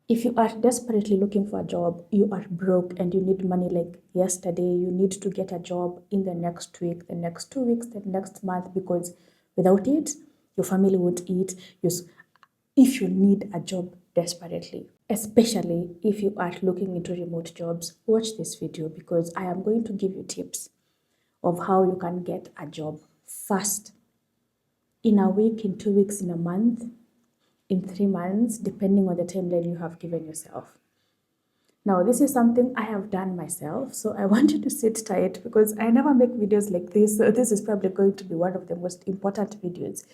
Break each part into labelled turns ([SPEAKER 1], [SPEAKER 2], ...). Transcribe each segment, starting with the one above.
[SPEAKER 1] If you are desperately looking for a job, you are broke and you need money like yesterday, you need to get a job in the next week, the next 2 weeks, the next month, because without it, your family won't eat. If you need a job desperately, especially if you are looking into remote jobs, watch this video because I am going to give you tips of how you can get a job fast in a week, in 2 weeks, in a month, in 3 months, depending on the timeline you have given yourself. Now, this is something I have done myself, so I want you to sit tight because I never make videos like this. So this is probably going to be one of the most important videos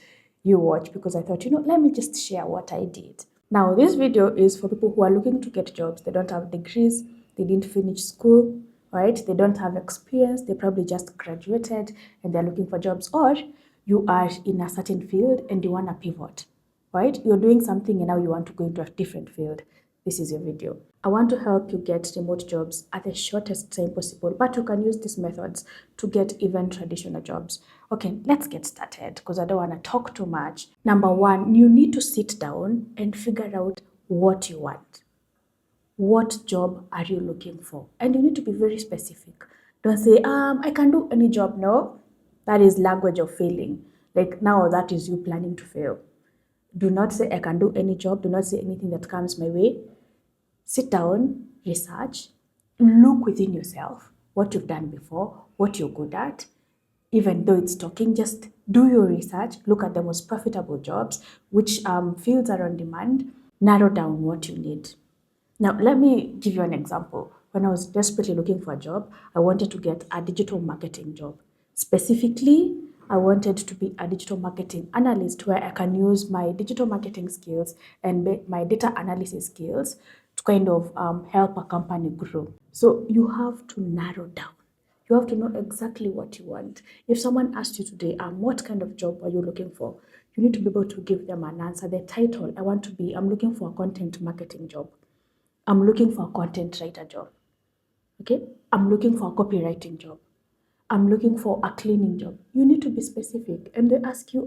[SPEAKER 1] you watch because I thought, let me just share what I did. Now, this video is for people who are looking to get jobs. They don't have degrees, they didn't finish school, right? They don't have experience, they probably just graduated and they're looking for jobs, or you are in a certain field and you want to pivot, right? You're doing something and now you want to go into a different field. This is your video. I want to help you get remote jobs at the shortest time possible, but you can use these methods to get even traditional jobs. Okay, let's get started because I don't want to talk too much. Number one, you need to sit down and figure out what you want. What job are you looking for? And you need to be very specific. Don't say, I can do any job. No, that is language of failing. Like now, that is you planning to fail. Do not say, I can do any job. Do not say anything that comes my way. Sit down, research, look within yourself, what you've done before, what you're good at. Even though it's talking, just do your research, look at the most profitable jobs, which fields are on demand, narrow down what you need. Now, let me give you an example. When I was desperately looking for a job, I wanted to get a digital marketing job. Specifically, I wanted to be a digital marketing analyst where I can use my digital marketing skills and my data analysis skills to kind of help a company grow. So you have to narrow down. You have to know exactly what you want. If someone asked you today, what kind of job are you looking for? You need to be able to give them an answer. The title, I'm looking for a content marketing job. I'm looking for a content writer job. Okay? I'm looking for a copywriting job. I'm looking for a cleaning job. You need to be specific. And they ask you,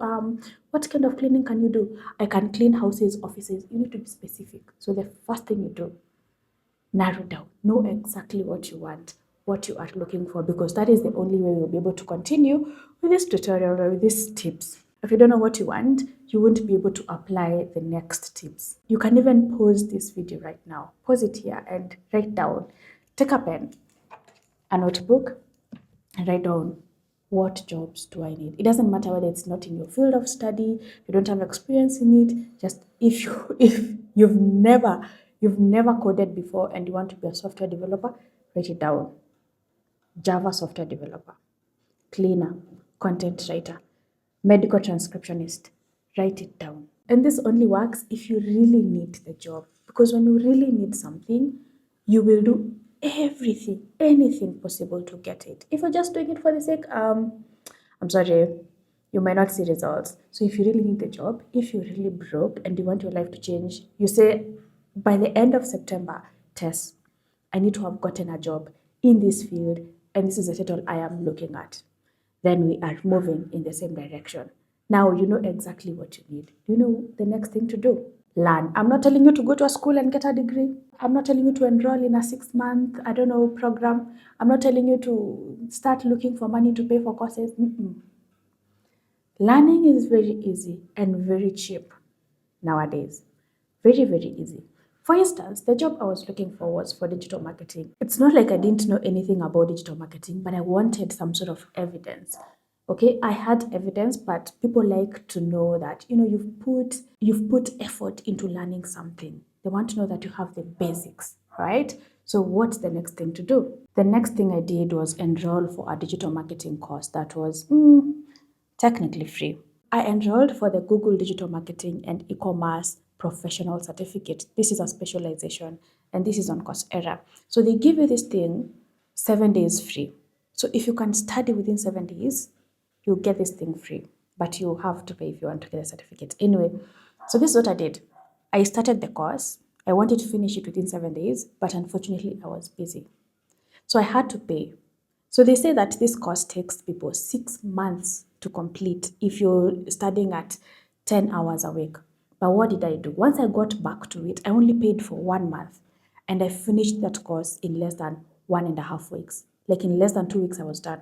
[SPEAKER 1] what kind of cleaning can you do? I can clean houses, offices. You need to be specific. So the first thing you do, narrow down. Know exactly what you want, what you are looking for, because that is the only way you'll be able to continue with this tutorial or with these tips. If you don't know what you want, you won't be able to apply the next tips. You can even pause this video right now. Pause it here and write down. Take a pen, a notebook, and write down what jobs do I need. It doesn't matter whether it's not in your field of study, you don't have experience in it. Just if you've never coded before and you want to be a software developer, write it down. Java software developer, cleaner, content writer, medical transcriptionist. Write it down. And this only works if you really need the job. Because when you really need something, you will do everything, anything possible to get it. If you're just doing it for the sake, I'm sorry, you might not see results. So if you really need the job, if you're really broke and you want your life to change, you say, by the end of September, Tess, I need to have gotten a job in this field, and this is the title I am looking at. Then we are moving in the same direction. Now you know exactly what you need. You know the next thing to do. Learn. I'm not telling you to go to a school and get a degree. I'm not telling you to enroll in a 6 month, program. I'm not telling you to start looking for money to pay for courses. Learning is very easy and very cheap nowadays. Very, very easy. For instance, the job I was looking for was for digital marketing. It's not like I didn't know anything about digital marketing, but I wanted some sort of evidence. Okay, I had evidence, but people like to know that you've put effort into learning something. They want to know that you have the basics, right? So what's the next thing to do? The next thing I did was enroll for a digital marketing course that was technically free. I enrolled for the Google Digital Marketing and E-commerce Professional Certificate. This is a specialization and this is on Coursera. So they give you this thing 7 days free. So if you can study within 7 days, you'll get this thing free. But you have to pay if you want to get a certificate. Anyway, so this is what I did. I started the course. I wanted to finish it within 7 days, but unfortunately I was busy. So I had to pay. So they say that this course takes people 6 months to complete if you're studying at 10 hours a week. But what did I do? Once I got back to it, I only paid for 1 month and I finished that course in less than 1.5 weeks. Like in less than 2 weeks, I was done.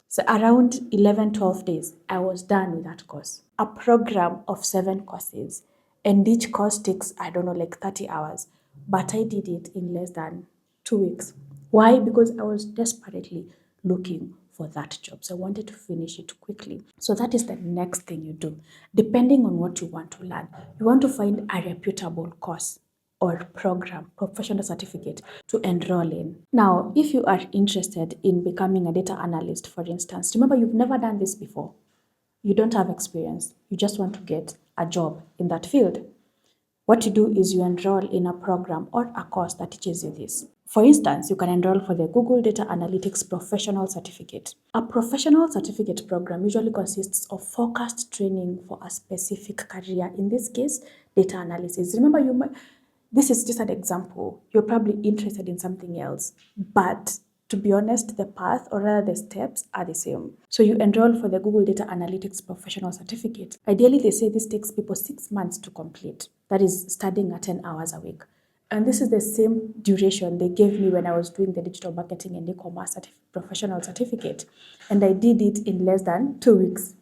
[SPEAKER 1] So around 11, 12 days, I was done with that course. A program of 7 courses, and each course takes, I don't know, like 30 hours. But I did it in less than 2 weeks. Why? Because I was desperately looking for that job. So I wanted to finish it quickly. So that is the next thing you do. Depending on what you want to learn, you want to find a reputable course or program, professional certificate to enroll in. Now, if you are interested in becoming a data analyst, for instance, remember you've never done this before. You don't have experience. You just want to get a job in that field. What you do is you enroll in a program or a course that teaches you this. For instance, you can enroll for the Google Data Analytics Professional Certificate. A professional certificate program usually consists of focused training for a specific career, in this case, data analysis. Remember, this is just an example. You're probably interested in something else, but to be honest, the path or rather the steps are the same. So you enroll for the Google Data Analytics Professional Certificate. Ideally, they say this takes people 6 months to complete. That is studying at 10 hours a week. And this is the same duration they gave me when I was doing the digital marketing and e-commerce professional certificate. And I did it in less than 2 weeks.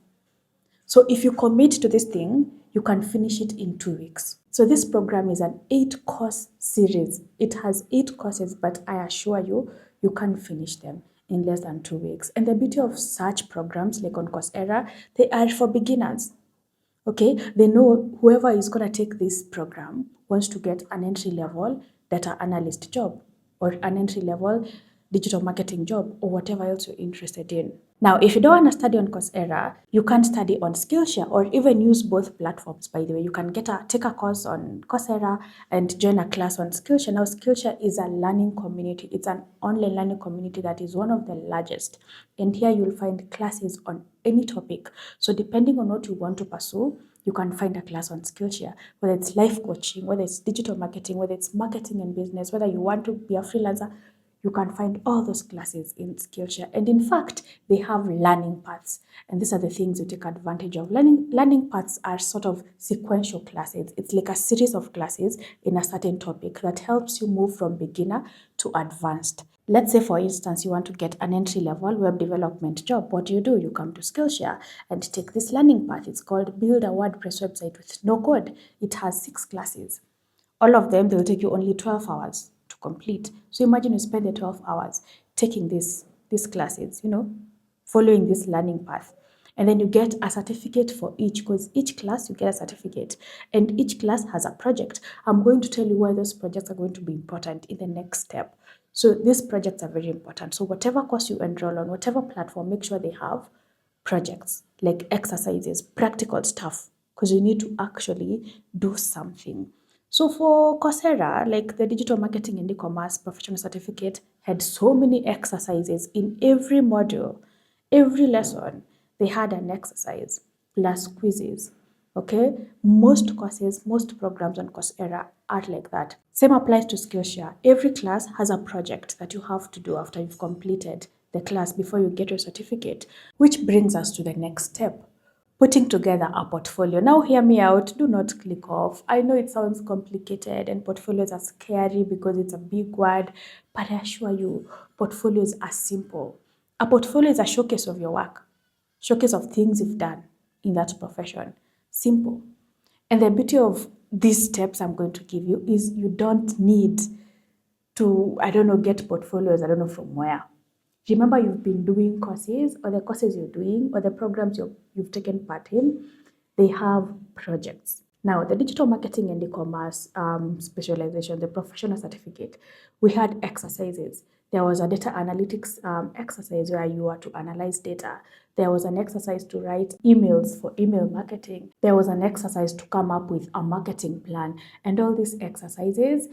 [SPEAKER 1] So if you commit to this thing, you can finish it in 2 weeks. So this program is an 8-course series. It has 8 courses, but I assure you, you can finish them in less than 2 weeks. And the beauty of such programs like on Coursera, they are for beginners. Okay, they know whoever is going to take this program wants to get an entry level data analyst job or an entry level digital marketing job or whatever else you're interested in. Now, if you don't want to study on Coursera, you can study on Skillshare or even use both platforms, by the way. You can take a course on Coursera and join a class on Skillshare. Now, Skillshare is a learning community. It's an online learning community that is one of the largest. And here you'll find classes on any topic. So depending on what you want to pursue, you can find a class on Skillshare, whether it's life coaching, whether it's digital marketing, whether it's marketing and business, whether you want to be a freelancer, you can find all those classes in Skillshare. And in fact, they have learning paths. And these are the things you take advantage of. Learning paths are sort of sequential classes. It's like a series of classes in a certain topic that helps you move from beginner to advanced. Let's say, for instance, you want to get an entry-level web development job. What do? You come to Skillshare and take this learning path. It's called Build a WordPress Website with No Code. It has 6 classes. All of them, they'll take you only 12 hours to complete. So imagine you spend the 12 hours taking these classes, following this learning path. And then you get a certificate for each, because each class you get a certificate and each class has a project. I'm going to tell you why those projects are going to be important in the next step. So these projects are very important. So whatever course you enroll on, whatever platform, make sure they have projects like exercises, practical stuff, because you need to actually do something. So for Coursera, like the digital marketing and e-commerce professional certificate had so many exercises in every module, every lesson. They had an exercise plus quizzes. Okay, most courses, most programs on Coursera are like that. Same applies to Skillshare. Every class has a project that you have to do after you've completed the class before you get your certificate, which brings us to the next step, putting together a portfolio. Now hear me out, do not click off. I know it sounds complicated and portfolios are scary because it's a big word, but I assure you, portfolios are simple. A portfolio is a showcase of your work, showcase of things you've done in that profession. Simple. And the beauty of these steps I'm going to give you is you don't need to, get portfolios, from where. Remember, you've been doing courses, or the courses you're doing, or the programs you've taken part in, they have projects. Now, the digital marketing and e-commerce specialization, the professional certificate, we had exercises. There was a data analytics exercise where you were to analyze data. There was an exercise to write emails for email marketing. There was an exercise to come up with a marketing plan. And all these exercises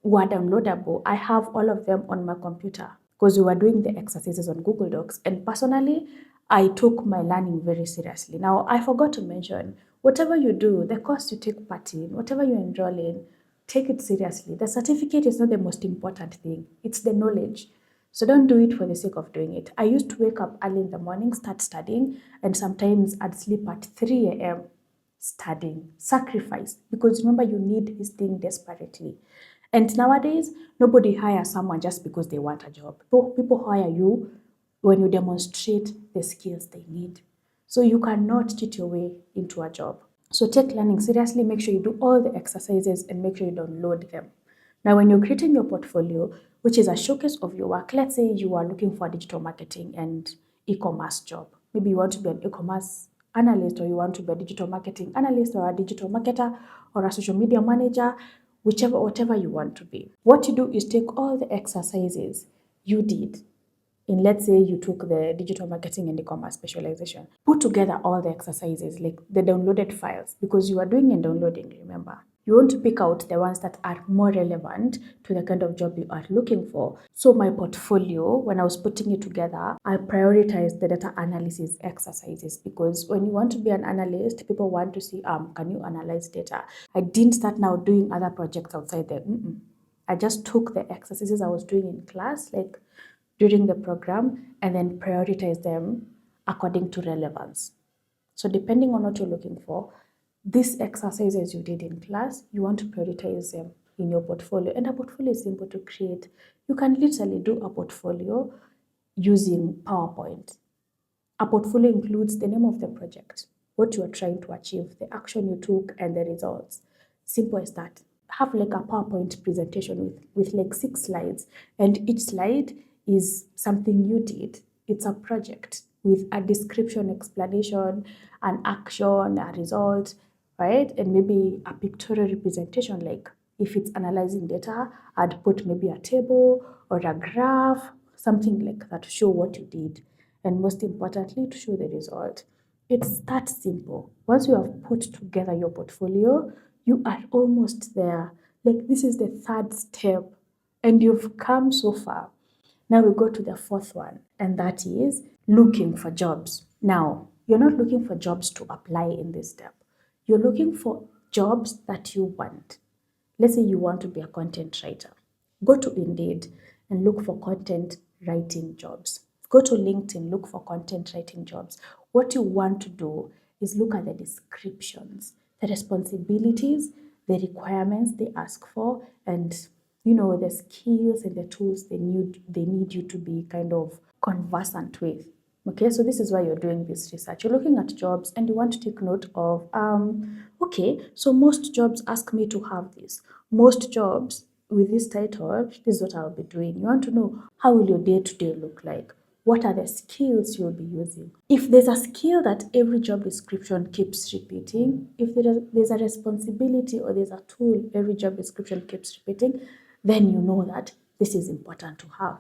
[SPEAKER 1] were downloadable. I have all of them on my computer because we were doing the exercises on Google Docs. And personally, I took my learning very seriously. Now, I forgot to mention, whatever you do, the course you take part in, whatever you enroll in, take it seriously. The certificate is not the most important thing. It's the knowledge. So don't do it for the sake of doing it. I used to wake up early in the morning, start studying, and sometimes I'd sleep at 3 a.m. studying, sacrifice, because remember, you need this thing desperately. And nowadays, nobody hires someone just because they want a job. People hire you when you demonstrate the skills they need. So you cannot cheat your way into a job. So take learning seriously, make sure you do all the exercises and make sure you download them. Now, when you're creating your portfolio, which is a showcase of your work, let's say you are looking for a digital marketing and e-commerce job. Maybe you want to be an e-commerce analyst, or you want to be a digital marketing analyst, or a digital marketer, or a social media manager, whatever you want to be. What you do is take all the exercises you did in, let's say you took the digital marketing and e-commerce specialization, put together all the exercises, like the downloaded files, because you are doing and downloading, remember. You want to pick out the ones that are more relevant to the kind of job you are looking for. So my portfolio, when I was putting it together, I prioritized the data analysis exercises, because when you want to be an analyst, people want to see, can you analyze data? I didn't start now doing other projects outside there. I just took the exercises I was doing in class, like during the program, and then prioritize them according to relevance. So depending on what you're looking for, these exercises you did in class, you want to prioritize them in your portfolio. And a portfolio is simple to create. You can literally do a portfolio using PowerPoint. A portfolio includes the name of the project, what you are trying to achieve, the action you took, and the results. Simple as that. Have like a PowerPoint presentation with like 6 slides, and each slide is something you did. It's a project with a description, explanation, an action, a result, right? And maybe a pictorial representation, like if it's analyzing data, I'd put maybe a table or a graph, something like that to show what you did. And most importantly, to show the result. It's that simple. Once you have put together your portfolio, you are almost there. Like this is the 3rd step, and you've come so far. Now we go to the 4th one, and that is looking for jobs. Now, you're not looking for jobs to apply in this step. You're looking for jobs that you want. Let's say you want to be a content writer. Go to Indeed and look for content writing jobs. Go to LinkedIn, look for content writing jobs. What you want to do is look at the descriptions, the responsibilities, the requirements they ask for, and the skills and the tools they need you to be kind of conversant with. Okay, so this is why you're doing this research. You're looking at jobs and you want to take note of, okay, so most jobs ask me to have this. Most jobs with this title, this is what I'll be doing. You want to know, how will your day-to-day look like? What are the skills you'll be using? If there's a skill that every job description keeps repeating, if there's a responsibility or there's a tool every job description keeps repeating, then you know that this is important to have.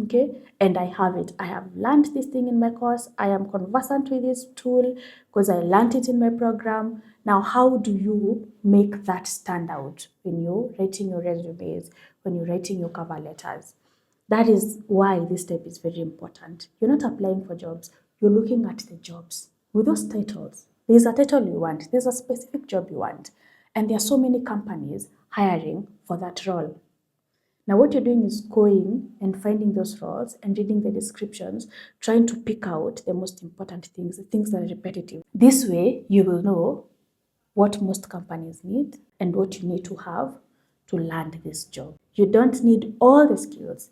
[SPEAKER 1] Okay, and I have it. I have learned this thing in my course. I am conversant with this tool because I learned it in my program. Now, how do you make that stand out when you're writing your resumes, when you're writing your cover letters? That is why this step is very important. You're not applying for jobs, you're looking at the jobs. With those titles, there's a title you want, there's a specific job you want, and there are so many companies hiring for that role. Now, what you're doing is going and finding those roles and reading the descriptions, trying to pick out the most important things, the things that are repetitive. This way, you will know what most companies need and what you need to have to land this job. You don't need all the skills,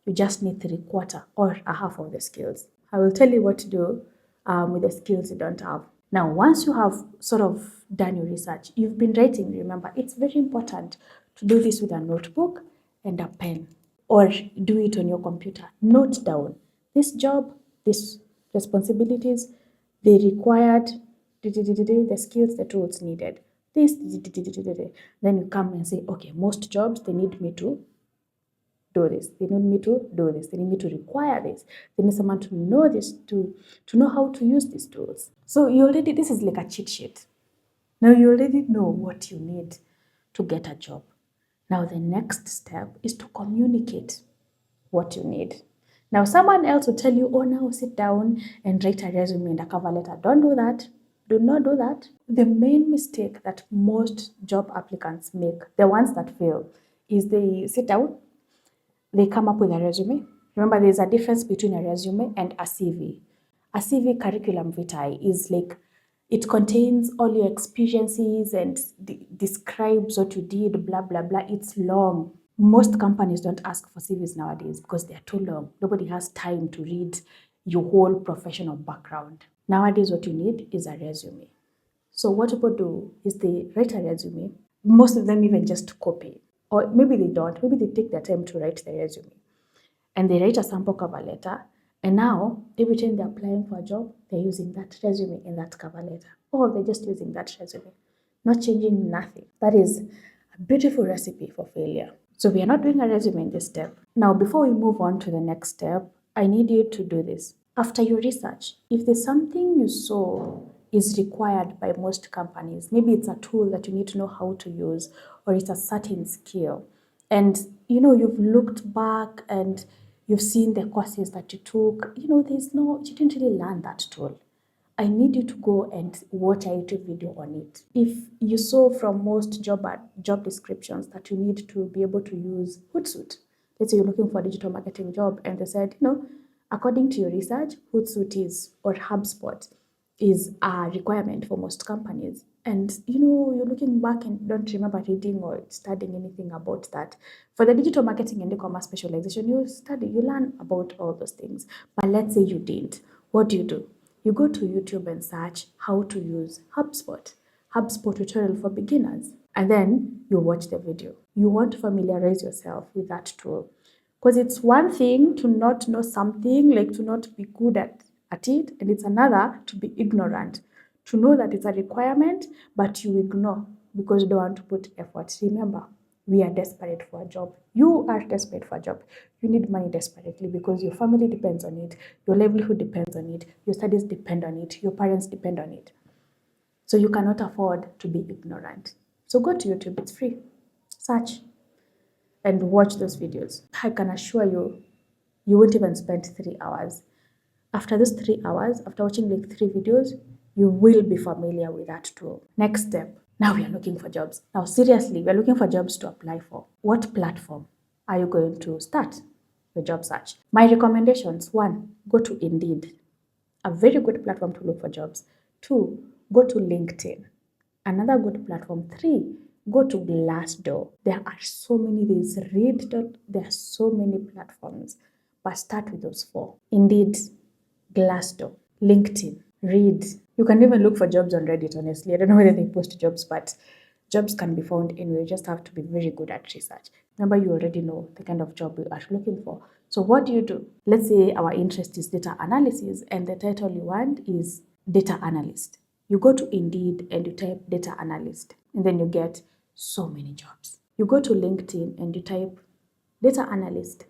[SPEAKER 1] you just need 3/4 or a half of the skills. I will tell you what to do with the skills you don't have. Now, once you have sort of done your research, you've been writing, remember, it's very important to do this with a notebook and a pen, or do it on your computer. Note down this job, these responsibilities, the required, the skills, the tools needed. This, then you come and say, okay, most jobs, they need me to do this. They need me to do this. They need me to require this. They need someone to know this, to know how to use these tools. So this is like a cheat sheet. Now you already know what you need to get a job. Now the next step is to communicate what you need. Now someone else will tell you, oh, now sit down and write a resume and a cover letter. Don't do that. Do not do that. The main mistake that most job applicants make, the ones that fail, is they sit down, they come up with a resume. Remember, there's a difference between a resume and a CV. A CV, curriculum vitae, is like It contains all your experiences and describes what you did, blah, blah, blah. It's long. Most companies don't ask for CVs nowadays because they're too long. Nobody has time to read your whole professional background. Nowadays, what you need is a resume. So what people do is they write a resume. Most of them even just copy. Or maybe they don't. Maybe they take their time to write the resume. And they write a sample cover letter. And now, every time they're applying for a job, they're using that resume in that cover letter. Or they're just using that resume, not changing nothing. That is a beautiful recipe for failure. So we are not doing a resume in this step. Now, before we move on to the next step, I need you to do this. After your research, if there's something you saw is required by most companies, maybe it's a tool that you need to know how to use, or it's a certain skill, and you've looked back and you've seen the courses that you took, you didn't really learn that tool. I need you to go and watch a YouTube video on it. If you saw from most job descriptions that you need to be able to use Hootsuite, let's say you're looking for a digital marketing job and they said, according to your research, Hootsuite is, or HubSpot is a requirement for most companies. And you're looking back and don't remember reading or studying anything about that. For the digital marketing and e-commerce specialization, you learn about all those things. But let's say you didn't. What do? You go to YouTube and search how to use HubSpot tutorial for beginners. And then you watch the video. You want to familiarize yourself with that tool. Because it's one thing to not know something, like to not be good at it, and it's another to be ignorant. To know that it's a requirement, but you ignore because you don't want to put effort. Remember, we are desperate for a job. You are desperate for a job. You need money desperately because your family depends on it, your livelihood depends on it, your studies depend on it, your parents depend on it. So you cannot afford to be ignorant. So go to YouTube, it's free. Search and watch those videos. I can assure you, you won't even spend 3 hours. After those 3 hours, after watching like 3 videos, you will be familiar with that tool. Next step, now we are looking for jobs. Now seriously, we are looking for jobs to apply for. What platform are you going to start your job search? My recommendations: 1, go to Indeed, a very good platform to look for jobs. 2, go to LinkedIn, another good platform. 3, go to Glassdoor. There are so many, there's Read. There are so many platforms, but start with those 4. Indeed, Glassdoor, LinkedIn, Read. You can even look for jobs on Reddit, honestly. I don't know whether they post jobs, but jobs can be found anywhere. You just have to be very good at research. Remember, you already know the kind of job you are looking for. So what do? Let's say our interest is data analysis and the title you want is data analyst. You go to Indeed and you type data analyst, and then you get so many jobs. You go to LinkedIn and you type data analyst.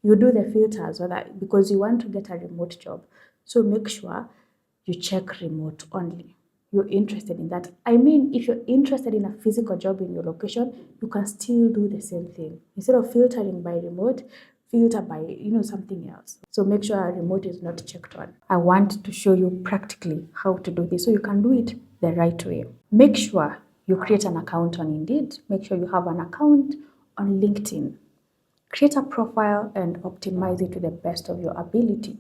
[SPEAKER 1] You do the filters because you want to get a remote job. So make sure you check remote only. You're interested in that. I mean, if you're interested in a physical job in your location, you can still do the same thing. Instead of filtering by remote, filter by something else. So make sure a remote is not checked on. I want to show you practically how to do this so you can do it the right way. Make sure you create an account on Indeed. Make sure you have an account on LinkedIn. Create a profile and optimize it to the best of your ability.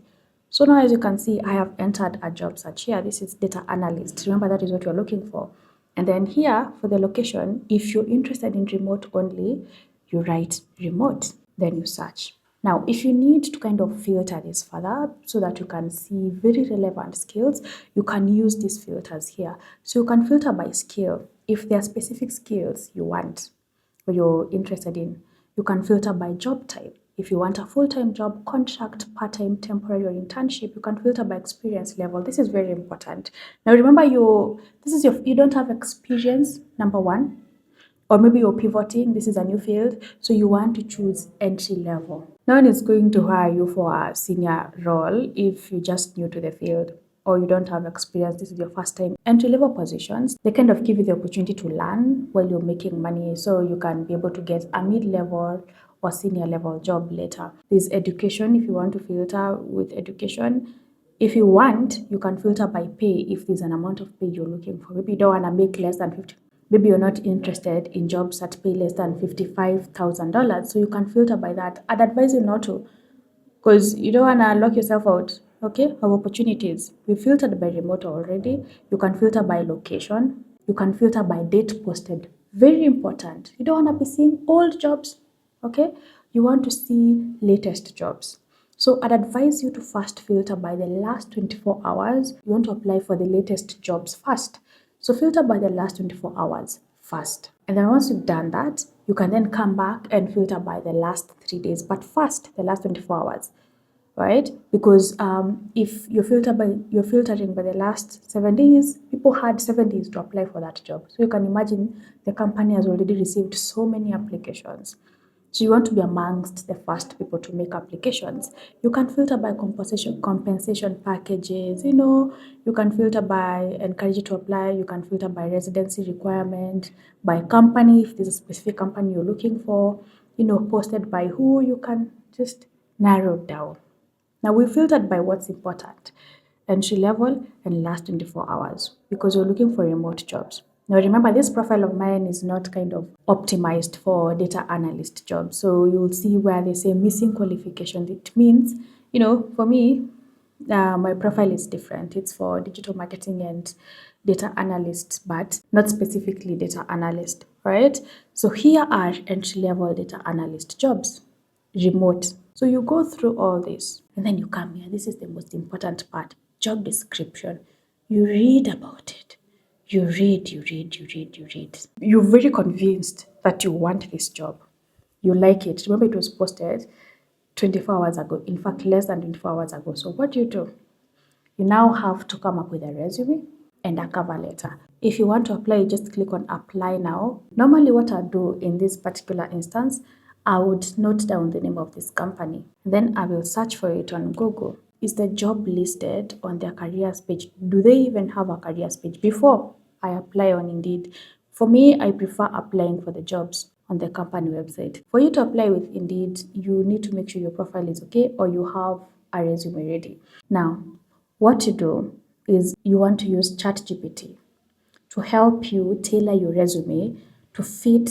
[SPEAKER 1] So now, as you can see, I have entered a job search here. This is data analyst. Remember, that is what you're looking for. And then here for the location, if you're interested in remote only, you write remote, then you search. Now, if you need to kind of filter this further so that you can see very relevant skills, you can use these filters here. So you can filter by skill. If there are specific skills you want or you're interested in, you can filter by job type. If you want a full-time job, contract, part-time, temporary, or internship, you can filter by experience level. This is very important. Now remember, you don't have experience, number 1, or maybe you're pivoting, this is a new field, so you want to choose entry level. No one is going to hire you for a senior role if you're just new to the field or you don't have experience, this is your first time. Entry-level positions, they kind of give you the opportunity to learn while you're making money, so you can be able to get a mid-level or senior level job later. There's education if you want to filter with education. If you want, you can filter by pay if there's an amount of pay you're looking for. Maybe you don't want to make less than 50. Maybe you're not interested in jobs that pay less than $55,000, so you can filter by that. I'd advise you not to, because you don't want to lock yourself out okay, of opportunities. We filtered by remote already. You can filter by location. You can filter by date posted. Very important. You don't want to be seeing old jobs, okay? You want to see latest jobs. So I'd advise you to first filter by the last 24 hours. You want to apply for the latest jobs first. So filter by the last 24 hours first. And then once you've done that, you can then come back and filter by the last 3 days, but first the last 24 hours, right? Because if you're filtering by the last 7 days, people had 7 days to apply for that job. So you can imagine the company has already received so many applications. So you want to be amongst the first people to make applications. You can filter by compensation packages, you can filter by encourage you to apply, you can filter by residency requirement, by company, if there's a specific company you're looking for, posted by who, you can just narrow it down. Now we filtered by what's important, entry level and last 24 hours, because we're looking for remote jobs. Now remember, this profile of mine is not kind of optimized for data analyst jobs. So you'll see where they say missing qualification. It means, for me, my profile is different. It's for digital marketing and data analysts, but not specifically data analyst, right? So here are entry level data analyst jobs, remote. So you go through all this and then you come here. This is the most important part, job description. You read about it. You read, you read, you read, you read. You're very convinced that you want this job. You like it. Remember, it was posted 24 hours ago. In fact, less than 24 hours ago. So what do? You now have to come up with a resume and a cover letter. If you want to apply, you just click on apply now. Normally what I do in this particular instance, I would note down the name of this company. Then I will search for it on Google. Is the job listed on their careers page? Do they even have a careers page before I apply on Indeed? For me, I prefer applying for the jobs on the company website. For you to apply with Indeed, you need to make sure your profile is okay or you have a resume ready. Now, what you do is you want to use ChatGPT to help you tailor your resume to fit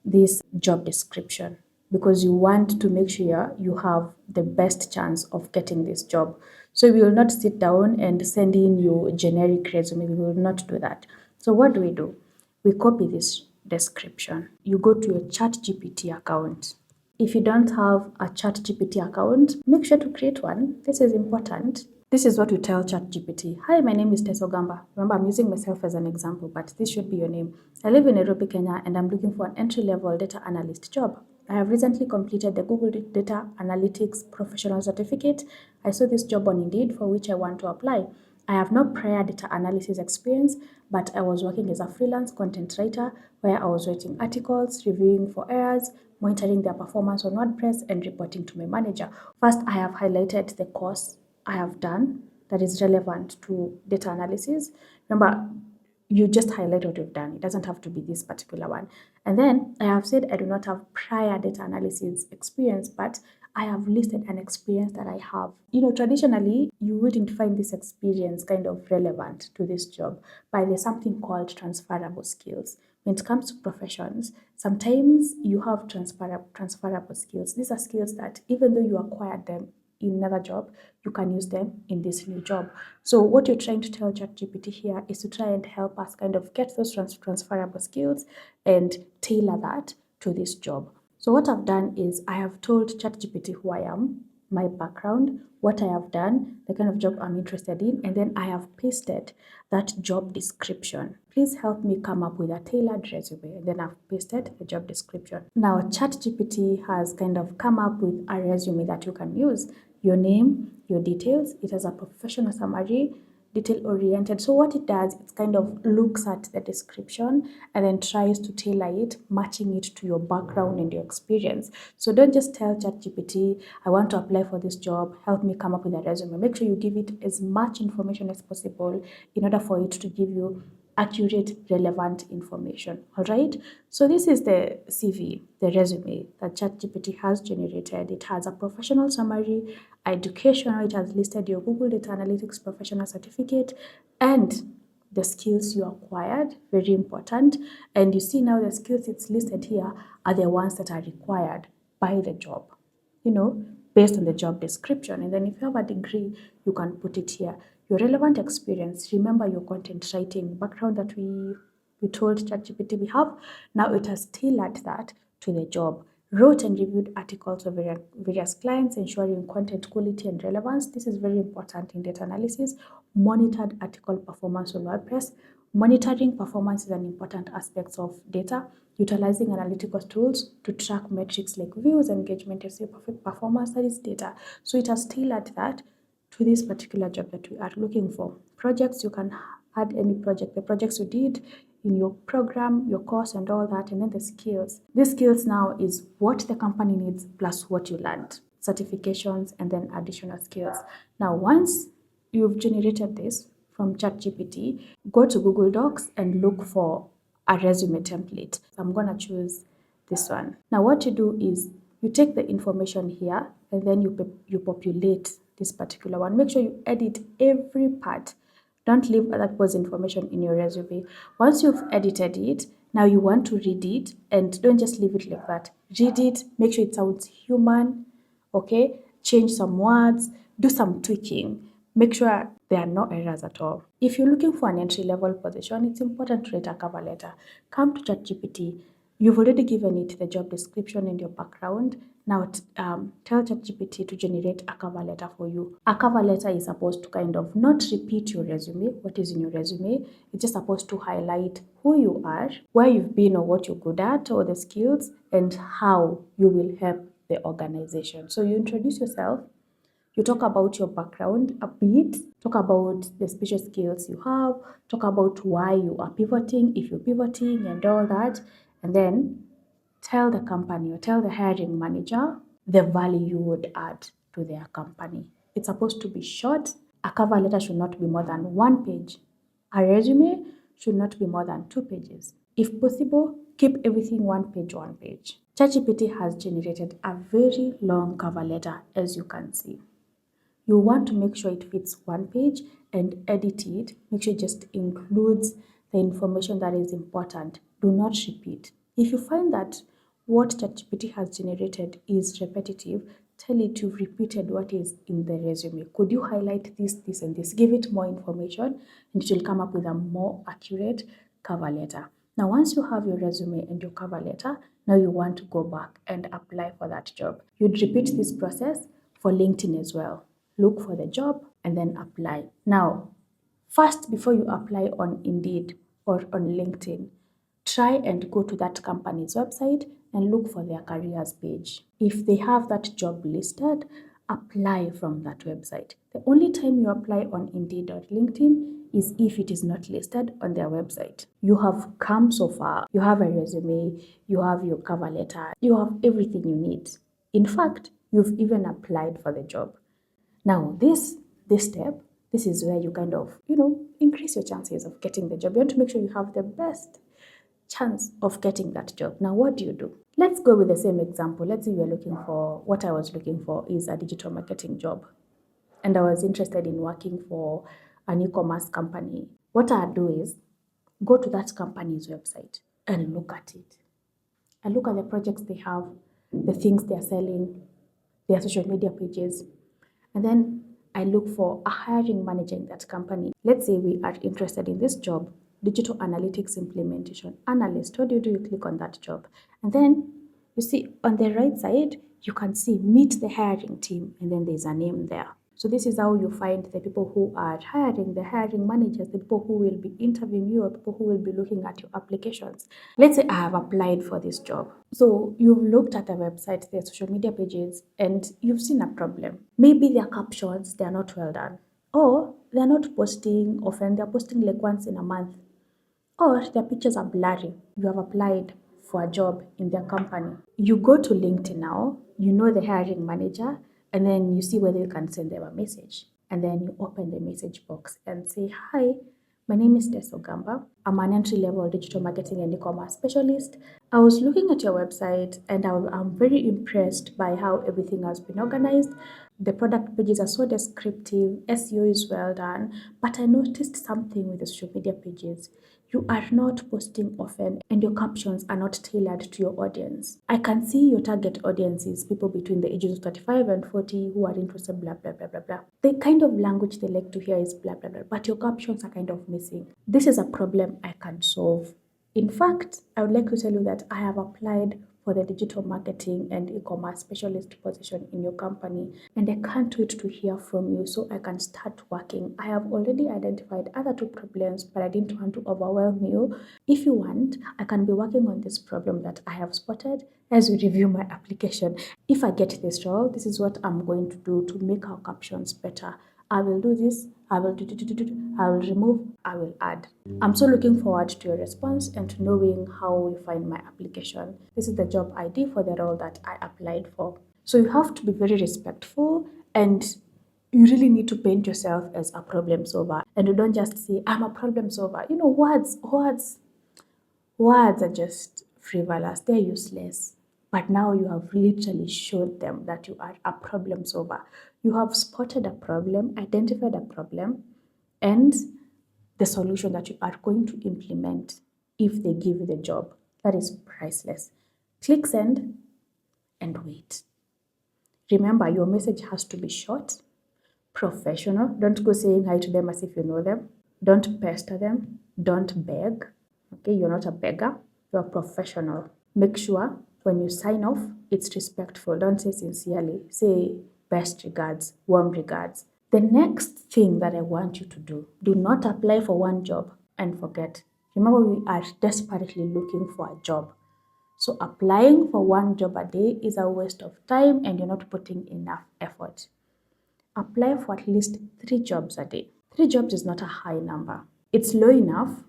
[SPEAKER 1] this job description, because you want to make sure you have the best chance of getting this job. So we will not sit down and send in your generic resume. We will not do that. So what do? We copy this description. You go to your ChatGPT account. If you don't have a ChatGPT account, make sure to create one. This is important. This is what we tell ChatGPT. Hi, my name is Teso Gamba. Remember, I'm using myself as an example, but this should be your name. I live in Nairobi, Kenya, and I'm looking for an entry-level data analyst job. I have recently completed the Google Data Analytics Professional Certificate. I saw this job on Indeed, for which I want to apply. I have no prior data analysis experience, but I was working as a freelance content writer where I was writing articles, reviewing for errors, monitoring their performance on WordPress, and reporting to my manager. First, I have highlighted the course I have done that is relevant to data analysis. Remember, you just highlight what you've done. It doesn't have to be this particular one. And then I have said I do not have prior data analysis experience, but I have listed an experience that I have. Traditionally, you wouldn't find this experience kind of relevant to this job, but there's something called transferable skills. When it comes to professions, sometimes you have transferable skills. These are skills that even though you acquired them in another job, you can use them in this new job. So what you're trying to tell ChatGPT here is to try and help us kind of get those transferable skills and tailor that to this job. So what I've done is I have told ChatGPT who I am, my background, what I have done, the kind of job I'm interested in, and then I have pasted that job description. Please help me come up with a tailored resume. And then I've pasted the job description. Now ChatGPT has kind of come up with a resume that you can use. Your name, your details. It has a professional summary, detail oriented. So what it does, it kind of looks at the description and then tries to tailor it, matching it to your background and your experience. So don't just tell ChatGPT, I want to apply for this job, help me come up with a resume. Make sure you give it as much information as possible in order for it to give you accurate, relevant information. All right. So this is the CV, the resume that ChatGPT has generated. It has a professional summary, educational. It has listed your Google Data Analytics Professional Certificate and the skills you acquired. Very important. And you see now the skills it's listed here are the ones that are required by the job. based on the job description. And then if you have a degree, you can put it here. Your relevant experience, remember your content writing background that we told ChatGPT we have. Now it has tailored that to the job. Wrote and reviewed articles of various clients, ensuring content quality and relevance. This is very important in data analysis. Monitored article performance on WordPress. Monitoring performance is an important aspect of data, utilizing analytical tools to track metrics like views, engagement, SEO, performance, that is data. So it has tailored that to this particular job that we are looking for. Projects, you can add any project, the projects you did in your program, your course and all that, and then the skills. These skills now is what the company needs plus what you learned, certifications and then additional skills. Now, once you've generated this from ChatGPT, go to Google Docs and look for a resume template. I'm gonna choose this one. Now what you do is you take the information here and then you populate this particular one. Make sure you edit every part. Don't leave other people's information in your resume. Once you've edited it, now you want to read it and don't just leave it like that. Read it, make sure it sounds human, okay? Change some words, do some tweaking. Make sure there are no errors at all. If you're looking for an entry-level position, it's important to write a cover letter. Come to ChatGPT. You've already given it the job description and your background. Now tell ChatGPT to generate a cover letter for you. A cover letter is supposed to kind of not repeat your resume, what is in your resume. It's just supposed to highlight who you are, where you've been or what you're good at or the skills, and how you will help the organization. So you introduce yourself, you talk about your background a bit, talk about the special skills you have, talk about why you are pivoting, if you're pivoting and all that, and then tell the company or tell the hiring manager the value you would add to their company. It's supposed to be short. A cover letter should not be more than 1 page. A resume should not be more than 2 pages. If possible, keep everything 1 page, 1 page. ChatGPT has generated a very long cover letter, as you can see. You want to make sure it fits 1 page and edit it. Make sure it just includes the information that is important. Do not repeat. If you find that what ChatGPT has generated is repetitive, tell it you've repeated what is in the resume. Could you highlight this, this, and this? Give it more information and it will come up with a more accurate cover letter. Now, once you have your resume and your cover letter, now you want to go back and apply for that job. You'd repeat this process for LinkedIn as well. Look for the job and then apply. Now, first, before you apply on Indeed or on LinkedIn, try and go to that company's website and look for their careers page. If they have that job listed, apply from that website. The only time you apply on Indeed or LinkedIn is if it is not listed on their website. You have come so far. You have a resume, you have your cover letter, you have everything you need. In fact, you've even applied for the job. Now, this step, this is where you kind of, increase your chances of getting the job. You want to make sure you have the best chance of getting that job. Now, what do? Let's go with the same example. Let's say what I was looking for is a digital marketing job. And I was interested in working for an e-commerce company. What I do is go to that company's website and look at it. I look at the projects they have, the things they're selling, their social media pages, and then I look for a hiring manager in that company. Let's say we are interested in this job, digital analytics implementation analyst. What do? You click on that job. And then you see on the right side, you can see meet the hiring team, and then there's a name there. So this is how you find the people who are hiring, the hiring managers, the people who will be interviewing you, or people who will be looking at your applications. Let's say I have applied for this job. So you've looked at the website, their social media pages, and you've seen a problem. Maybe their captions, they're not well done. Or they're not posting often, they're posting like once in a month. Or their pictures are blurry. You have applied for a job in their company. You go to LinkedIn now, you know the hiring manager, and then you see whether you can send them a message. And then you open the message box and say, hi, my name is Tess Ogamba. I'm an entry-level digital marketing and e-commerce specialist. I was looking at your website and I'm very impressed by how everything has been organized. The product pages are so descriptive, SEO is well done, but I noticed something with the social media pages. You are not posting often and your captions are not tailored to your audience. I can see your target audience is people between the ages of 35 and 40 who are interested, blah, blah, blah, blah, blah. The kind of language they like to hear is blah, blah, blah, but your captions are kind of missing. This is a problem I can solve. In fact, I would like to tell you that I have applied for the digital marketing and e-commerce specialist position in your company, and I can't wait to hear from you so I can start working. I have already identified other two problems, but I didn't want to overwhelm you. If you want, I can be working on this problem that I have spotted as we review my application. If I get this role, this is what I'm going to do to make our captions better. I will do this, I will I will remove, I will add. I'm so looking forward to your response and to knowing how you find my application. This is the job ID for the role that I applied for. So you have to be very respectful and you really need to paint yourself as a problem solver. And you don't just say, I'm a problem solver. You know, words are just frivolous, they're useless. But now you have literally showed them that you are a problem solver. You have spotted a problem, identified a problem, and the solution that you are going to implement if they give you the job. That is priceless. Click send and wait. Remember, your message has to be short, professional. Don't go saying hi to them as if you know them. Don't pester them. Don't beg. Okay, you're not a beggar. You're a professional. Make sure when you sign off, it's respectful. Don't say sincerely. Say best regards, warm regards. The next thing that I want you to do not apply for one job and forget. Remember, we are desperately looking for a job. So applying for one job a day is a waste of time and you're not putting enough effort. Apply for at least 3 jobs a day. 3 jobs is not a high number. It's low enough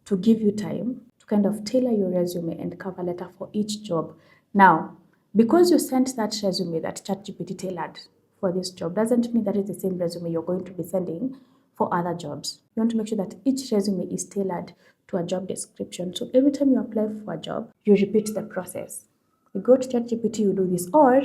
[SPEAKER 1] to give you time to kind of tailor your resume and cover letter for each job. Now, because you sent that resume that ChatGPT tailored for this job, doesn't mean that is the same resume you're going to be sending for other jobs. You want to make sure that each resume is tailored to a job description. So every time you apply for a job, you repeat the process. You go to ChatGPT, you do this, or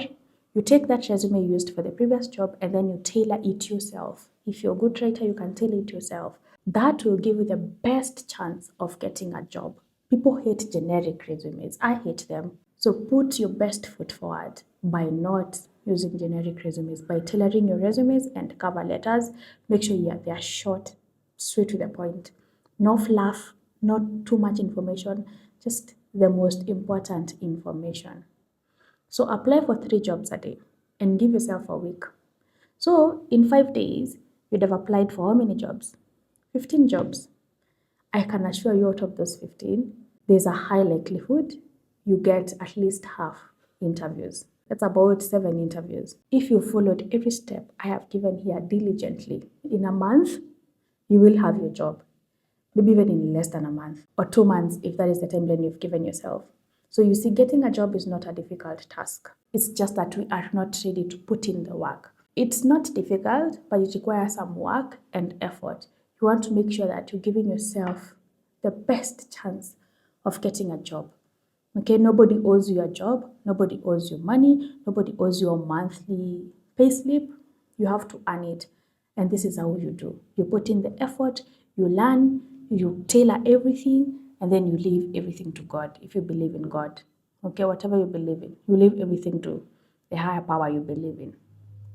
[SPEAKER 1] you take that resume you used for the previous job and then you tailor it yourself. If you're a good writer, you can tailor it yourself. That will give you the best chance of getting a job. People hate generic resumes. I hate them. So put your best foot forward by not using generic resumes, by tailoring your resumes and cover letters. Make sure they are short, straight to the point. No fluff, not too much information, just the most important information. So apply for 3 jobs a day and give yourself a week. So in 5 days, you'd have applied for how many jobs? 15 jobs. I can assure you out of those 15, there's a high likelihood you get at least half interviews. That's about 7 interviews. If you followed every step I have given here diligently, in a month, you will have your job. Maybe even in less than a month or 2 months if that is the timeline you've given yourself. So you see, getting a job is not a difficult task. It's just that we are not ready to put in the work. It's not difficult, but it requires some work and effort. You want to make sure that you're giving yourself the best chance of getting a job. Okay, nobody owes you a job, nobody owes you money, nobody owes you a monthly payslip. You have to earn it. And this is how you do. You put in the effort, you learn, you tailor everything, and then you leave everything to God if you believe in God. Okay, whatever you believe in, you leave everything to the higher power you believe in.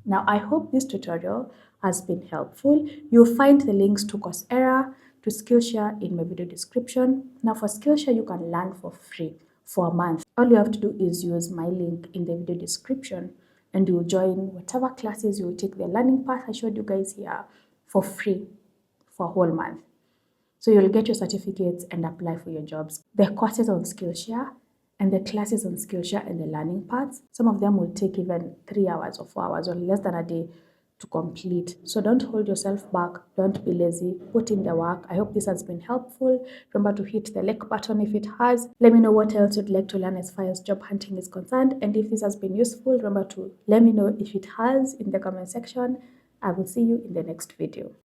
[SPEAKER 1] Now, I hope this tutorial has been helpful. You'll find the links to Coursera, to Skillshare in my video description. Now, for Skillshare, you can learn for free for a month. All you have to do is use my link in the video description and you'll join whatever classes. You'll take the learning path I showed you guys here for free for a whole month. So you'll get your certificates and apply for your jobs. The courses on Skillshare and the classes on Skillshare and the learning paths, some of them will take even 3 hours or 4 hours or less than a day to complete. So don't hold yourself back. Don't be lazy. Put in the work. I hope this has been helpful. Remember to hit the like button if it has. Let me know what else you'd like to learn as far as job hunting is concerned. And if this has been useful, remember to let me know if it has in the comment section. I will see you in the next video.